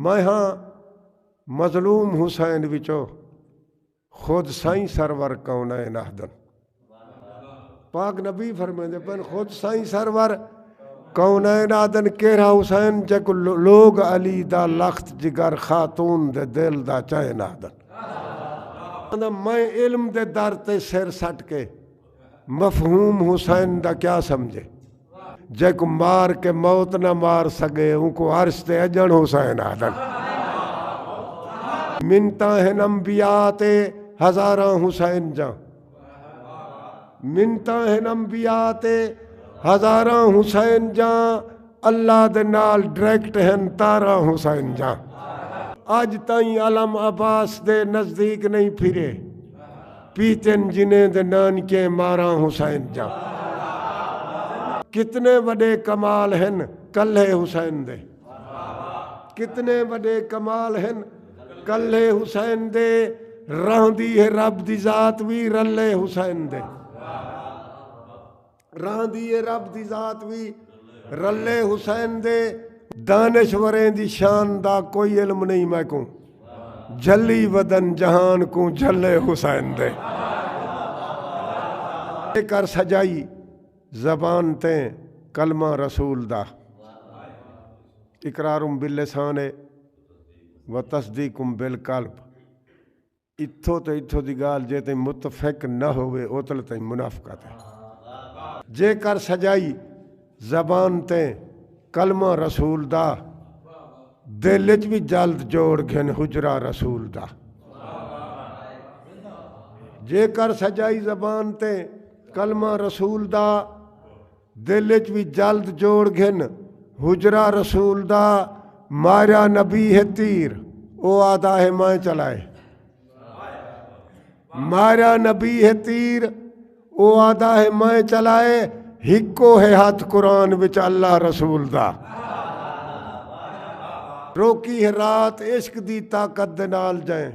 میں ہاں مظلوم حسین وچو خود سائیں سرور کونین احدن پاک نبی فرمائے پن خود سائیں سرور کونین آدن کیرا حسین جکو لوگ علی دا لخت جگر خاتون دے دل دا چین آدن میں علم دے در تے سر سٹ کے مفہوم حسین دا کیا سمجھے جکو مار کے موت نہ مار سگے ان کو عرش تے اجن حسین آدن منتا ہیں انبیاء تے ہزاراں حسین جاں منتا ہیں انبیاء تے ہزاراں حسین جاں اللہ دے نال ڈائریکٹ ہیں تارا حسین جاں آج تائیں علم عباس دے نزدیک نہیں پھرے پیتن جنہیں دے نان کے ماراں حسین جاں کتنے بڑے کمال ہیں کلے حسین دے کتنے بڑے کمال ہیں کلے حسین دے رہندی ہے رب دی ذات بھی رلے حسین دے رہندی ہے رب دی ذات بھی رلے حسین دے دانشوریں دی شان دا کوئی علم نہیں میں کوں جھلی ودن جہان کو جھلے حسین دے کر سجائی زبان تیں کلمہ رسول دا اقرارم باللسان و تصدیقم بالقلب اتھو تے اتھو دی گال جے تے متفق نہ ہوئے اوتل تے منافقت ہے جے کر سجائی زبان تے کلمہ رسول دا دلچ بھی جلد جوڑ گھن حجرہ رسول دا جے کر سجائی زبان تے کلمہ رسول دا دلچ بھی جلد جوڑ گھن حجرہ رسول دا مارا نبی ہے تیر او آدھا ہے مائیں چلائے مارا نبی ہے تیر او آدھا ہے مائیں چلائے ہکو ہے ہاتھ قرآن وچ اللہ رسول دا روکی ہے رات عشق دی طاقت دے نال جائیں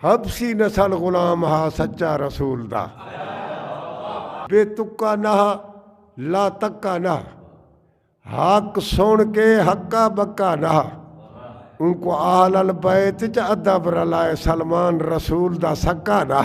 حبسی نسل غلام ہا سچا رسول دا بے تکا نہ لا تکا نہ حق سن کے حقا بکا نہ ان کو آل البیت چا ادب رلائے سلمان رسول دا سکا نہ